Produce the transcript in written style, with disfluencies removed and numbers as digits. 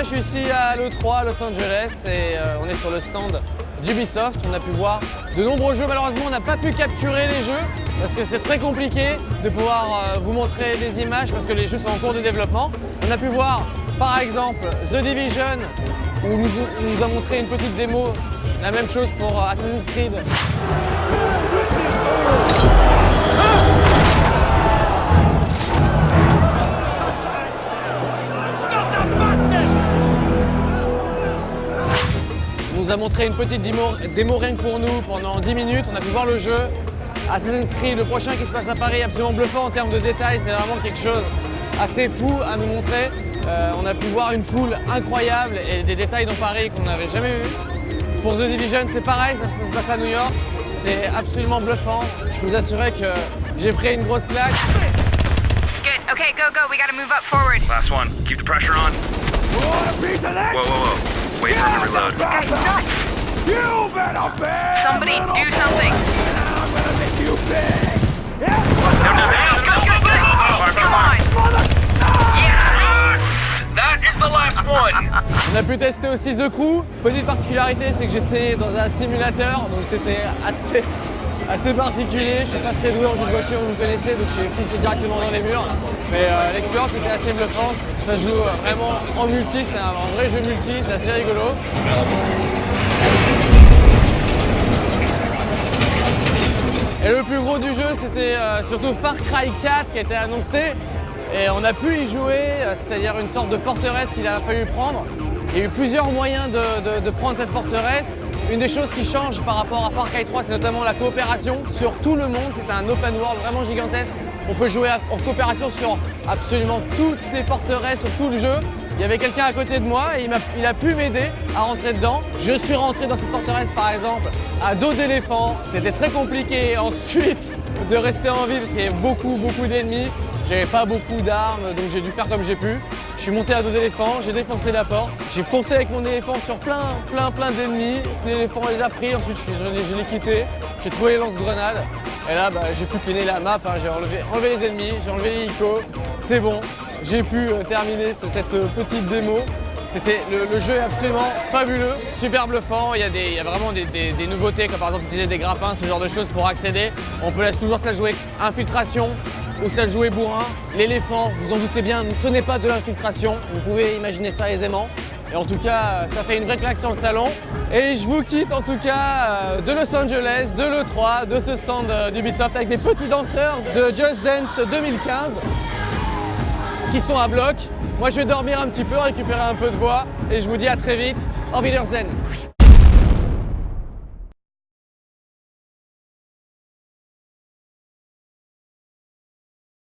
je suis ici à l'E3 à Los Angeles et on est sur le stand d'Ubisoft. On a pu voir de nombreux jeux. Malheureusement, on n'a pas pu capturer les jeux parce que c'est très compliqué de pouvoir vous montrer des images parce que les jeux sont en cours de développement. On a pu voir par exemple The Division où on nous a montré une petite démo. La même chose pour Assassin's Creed. On nous a montré une petite démo rien que pour nous pendant 10 minutes. On a pu voir le jeu. Assassin's Creed, le prochain qui se passe à Paris, absolument bluffant en termes de détails. C'est vraiment quelque chose assez fou à nous montrer. On a pu voir une foule incroyable et des détails dans Paris qu'on n'avait jamais vu. Pour The Division, c'est pareil, ça se passe à New York. C'est absolument bluffant. Je peux vous assurer que j'ai pris une grosse claque. Good. Okay, go. We gotta move up forward. Last one. Keep the pressure on. Whoa. Wait for him to reload. This guy's nuts. Somebody do something. Come on. That is the last one. On a pu tester aussi The Crew. Petite particularité, c'est que j'étais dans un simulateur, donc c'était assez particulier. Je suis pas très doué en jeu de voiture, vous me connaissez, donc je suis foncé directement dans les murs. Mais l'expérience était assez bluffante. Ça joue vraiment en multi, c'est un vrai jeu multi, c'est assez rigolo. Et le plus gros du jeu, c'était surtout Far Cry 4 qui a été annoncé. Et on a pu y jouer, c'est-à-dire une sorte de forteresse qu'il a fallu prendre. Il y a eu plusieurs moyens de prendre cette forteresse. Une des choses qui change par rapport à Far Cry 3, c'est notamment la coopération sur tout le monde. C'est un open world vraiment gigantesque. On peut jouer en coopération sur absolument toutes les forteresses, sur tout le jeu. Il y avait quelqu'un à côté de moi et il a pu m'aider à rentrer dedans. Je suis rentré dans cette forteresse par exemple à dos d'éléphant. C'était très compliqué ensuite de rester en vie parce qu'il y avait beaucoup d'ennemis. J'avais pas beaucoup d'armes, donc j'ai dû faire comme j'ai pu. Je suis monté à dos d'éléphant, j'ai défoncé la porte. J'ai foncé avec mon éléphant sur plein d'ennemis. L'éléphant les a pris, ensuite je l'ai quitté. J'ai trouvé les lance-grenades. Et là, j'ai pu cleaner la map. J'ai enlevé les ennemis, j'ai enlevé l'hélico. C'est bon, j'ai pu terminer cette petite démo. Le jeu est absolument fabuleux, super bluffant. Il y a vraiment des nouveautés, comme par exemple utiliser des grappins, ce genre de choses pour accéder. On peut toujours se la jouer infiltration ou se la jouer bourrin. L'éléphant, vous en doutez bien, ce n'est pas de l'infiltration. Vous pouvez imaginer ça aisément. Et en tout cas, ça fait une vraie claque sur le salon. Et je vous quitte en tout cas de Los Angeles, de l'E3, de ce stand d'Ubisoft avec des petits danseurs de Just Dance 2015 qui sont à bloc. Moi je vais dormir un petit peu, récupérer un peu de voix et je vous dis à très vite. Auf Wiedersehen.